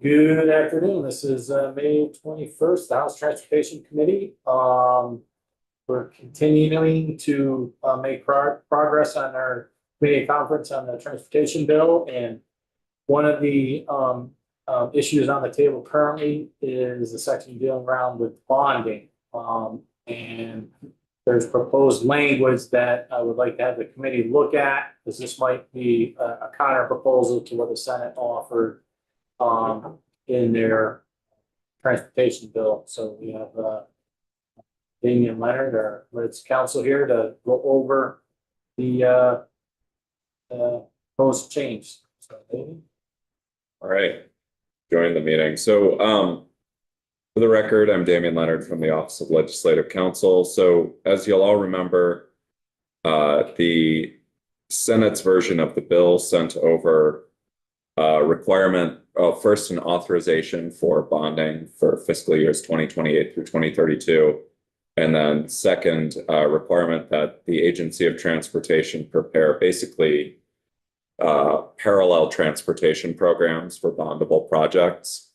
Good afternoon. This is May 21st, the House Transportation Committee. We're continuing to make progress on our committee conference on the transportation bill. And one of the issues on the table currently is the section dealing around with bonding. And there's proposed language that I would like to have the committee look at, because this might be a counter proposal to what the Senate offered in their transportation bill. So we have Damian Leonard, our Lids counsel, here to go over the proposed change. So, Damian? All right, join the meeting. So for the record, I'm Damian Leonard from the Office of Legislative Counsel. So as you'll all remember, the Senate's version of the bill sent over a requirement of first an authorization for bonding for fiscal years 2028 through 2032. And then second, requirement that the Agency of Transportation prepare basically parallel transportation programs for bondable projects,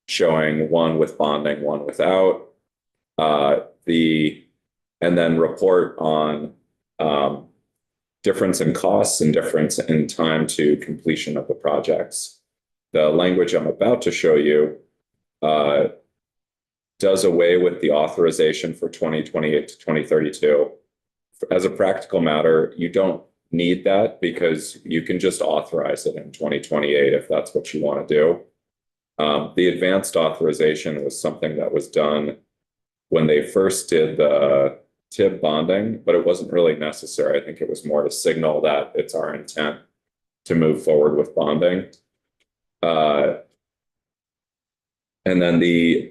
showing one with bonding, one without, and then report on difference in costs and difference in time to completion of the projects. The language I'm about to show you does away with the authorization for 2028 to 2032. As a practical matter, you don't need that because you can just authorize it in 2028 if that's what you want to do. The advanced authorization was something that was done when they first did the TIB bonding, but it wasn't really necessary. I think it was more to signal that it's our intent to move forward with bonding. And then the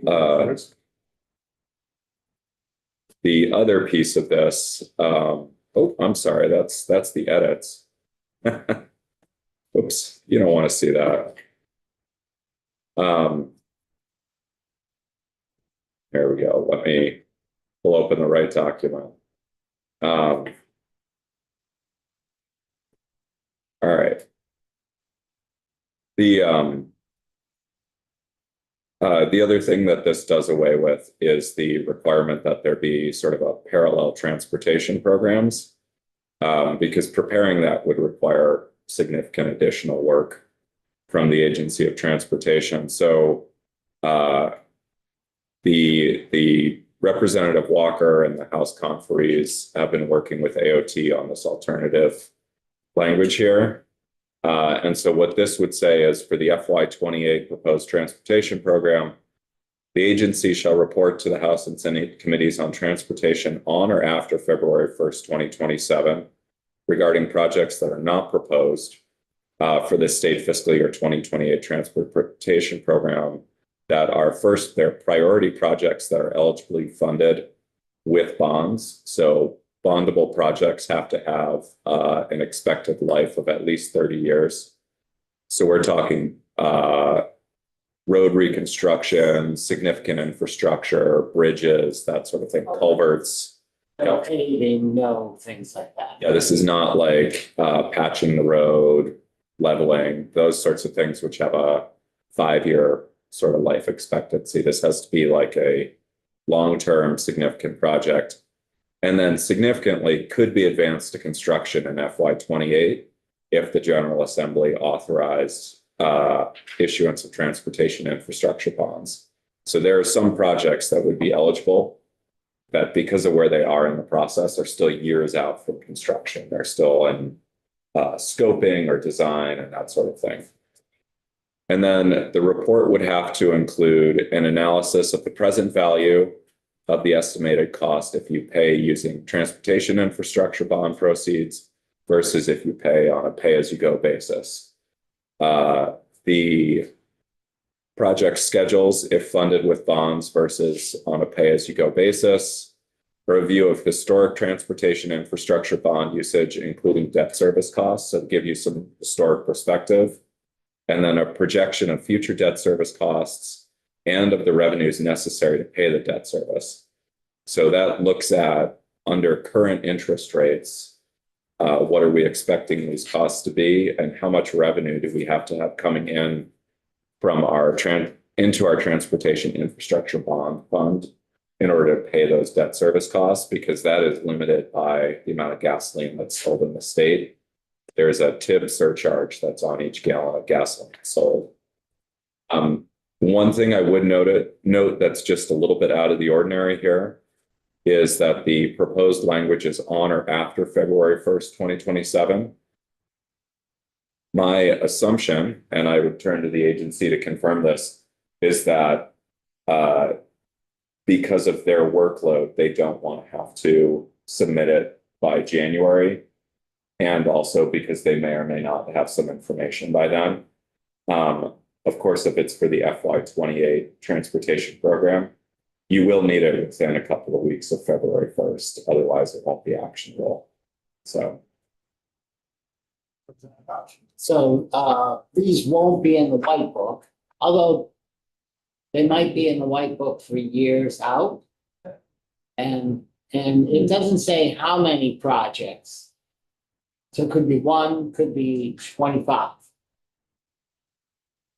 other piece of this, oh, I'm sorry, that's the edits. Oops, you don't want to see that. There we go. Let me pull open the right document. All right. The other thing that this does away with is the requirement that there be sort of a parallel transportation programs, because preparing that would require significant additional work from the Agency of Transportation. So the Representative Walker and the House conferees have been working with AOT on this alternative language here. And so what this would say is for the FY28 proposed transportation program, the agency shall report to the House and Senate committees on transportation on or after February 1st, 2027, regarding projects that are not proposed for the state fiscal year 2028 transportation program that are first, they're priority projects that are eligibly funded with bonds. So bondable projects have to have an expected life of at least 30 years. So we're talking road reconstruction, significant infrastructure, bridges, that sort of thing, culverts. Paving, no things like that. Yeah, this is not like patching the road, leveling, those sorts of things, which have a 5-year sort of life expectancy. This has to be like a long-term significant project. And then significantly could be advanced to construction in FY28 if the General Assembly authorized issuance of transportation infrastructure bonds. So there are some projects that would be eligible that, because of where they are in the process, are still years out from construction. They're still in scoping or design and that sort of thing. And then the report would have to include an analysis of the present value of the estimated cost if you pay using transportation infrastructure bond proceeds versus if you pay on a pay-as-you-go basis. The project schedules if funded with bonds versus on a pay-as-you-go basis, a review of historic transportation infrastructure bond usage, including debt service costs, so give you some historic perspective, and then a projection of future debt service costs and of the revenues necessary to pay the debt service. So that looks at, under current interest rates, what are we expecting these costs to be and how much revenue do we have to have coming in from into our transportation infrastructure bond fund in order to pay those debt service costs, because that is limited by the amount of gasoline that's sold in the state. There's a TIB surcharge that's on each gallon of gasoline sold. One thing I would note that's just a little bit out of the ordinary here is that the proposed language is on or after February 1st, 2027. My assumption, and I would turn to the agency to confirm this, is that because of their workload, they don't want to have to submit it by January. And also because they may or may not have some information by then. Of course, if it's for the FY28 transportation program, you will need it within a couple of weeks of February 1st. Otherwise, it won't be actionable. So. So these won't be in the white book, although they might be in the white book for years out. And it doesn't say how many projects. So it could be 1, could be 25.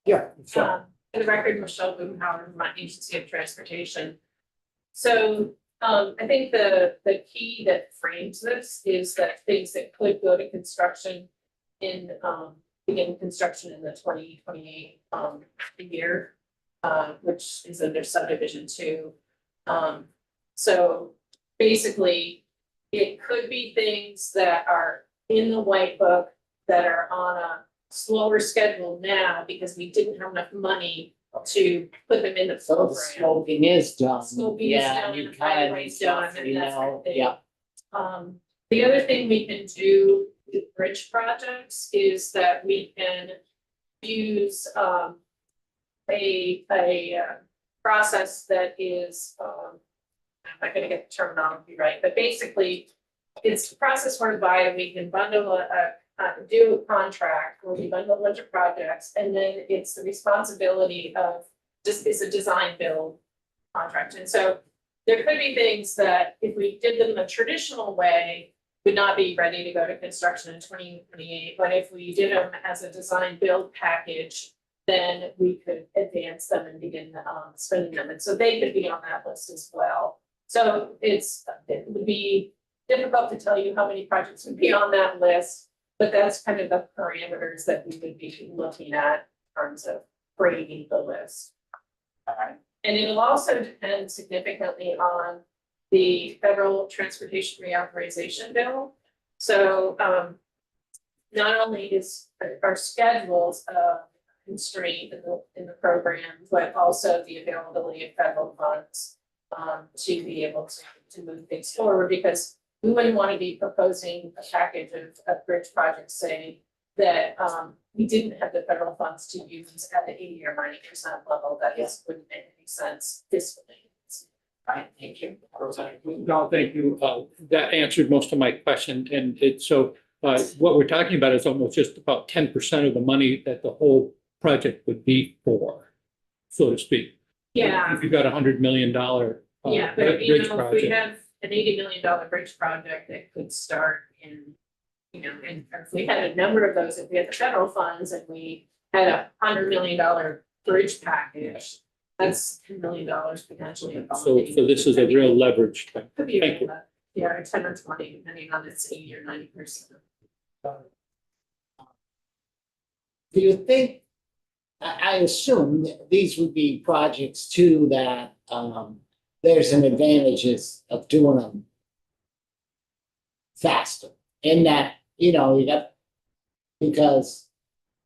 Yeah. For the record, Michelle Boomhauer, Vermont Agency of Transportation. So I think the key that frames this is that things that could go to construction in begin construction in the 2028 year, which is under subdivision 2. So basically, it could be things that are in the white book that are on a slower schedule now because we didn't have enough money to put them in the So the program. scoping is done. Scoping is Yeah, done, you the kind right-of-way's done, of, and you that's know, the thing. yeah. The other thing we can do with bridge projects is that we can use a process that is I'm not gonna get the terminology right, but basically it's a process whereby we can bundle do a contract where we bundle a bunch of projects, and then it's the responsibility of it's a design build contract. And so there could be things that if we did them the traditional way, would not be ready to go to construction in 2028. But if we did them as a design build package, then we could advance them and begin spending them. And so they could be on that list as well. So it would be difficult to tell you how many projects would be on that list, but that's kind of the parameters that we would be looking at in terms of grading the list. And it'll also depend significantly on the federal transportation reauthorization bill. So not only is our schedules constraint in the program, but also the availability of federal funds to be able to move things forward, because we wouldn't want to be proposing a package of bridge projects saying that we didn't have the federal funds to use at the 80 or 90% level. That just wouldn't make any sense fiscally. Right, thank you. No, thank you. That answered most of my question. And what we're talking about is almost just about 10% of the money that the whole project would be for, so to speak. Yeah. If you've got $100 million Yeah, but bridge if we project. have an $80 million bridge project that could start in, and if we had a number of those, if we had the federal funds and we had a $100 million bridge package, that's $10 million potentially. of So funding. this is a real leverage thing. Could be, Thank you. yeah, 10 or 20, depending on it's 80 or 90%. Do you think, I assume that these would be projects too that there's an advantages of doing them faster in that, you got, because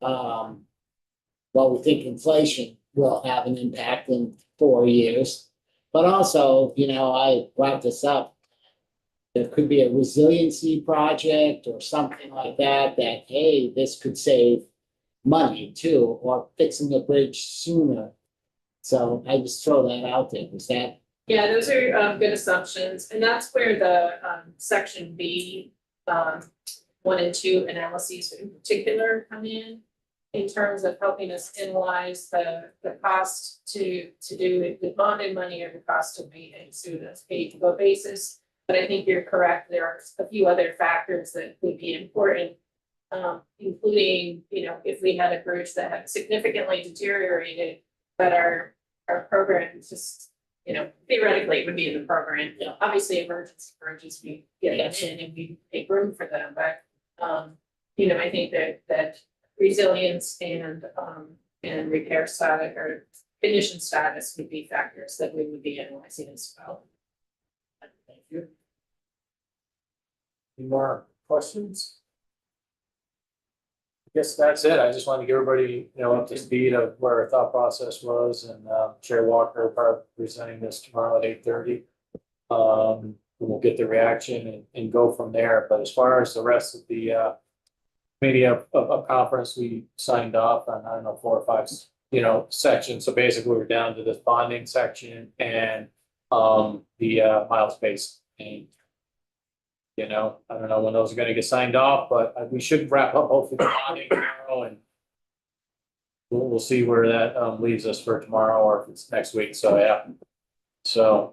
we think inflation will have an impact in 4 years. But also, I brought this up, there could be a resiliency project or something like that, hey, this could save money too, or fixing the bridge sooner. So I just throw that out there. Is that? Yeah, those are good assumptions, and that's where the section B 1 and 2 analyses in particular come in terms of helping us analyze the cost to do it with bonded money or the cost of maintenance to a pay-to-go basis. But I think you're correct. There are a few other factors that would be important including, you know, if we had a bridge that had significantly deteriorated, but our program is just, you know, theoretically it would be in the program. Yeah. Obviously, emergency bridges, we get them in and we make room for them, but, you know, I think that resilience and repair status or condition status would be factors that we would be analyzing as well. Thank you. Any more questions? I guess that's it. I just wanted to get everybody, you know, up to speed of where our thought process was, and Chair Walker will probably presenting this tomorrow at 8:30. We'll get the reaction and go from there. But as far as the rest of the committee of conference, we signed off on, I don't know, 4 or 5, you know, sections. So basically, we're down to this bonding section and the miles based. And you know, I don't know when those are gonna get signed off, but we should wrap up hopefully the bonding tomorrow, and we'll see where that leaves us for tomorrow or if it's next week. So, yeah. So,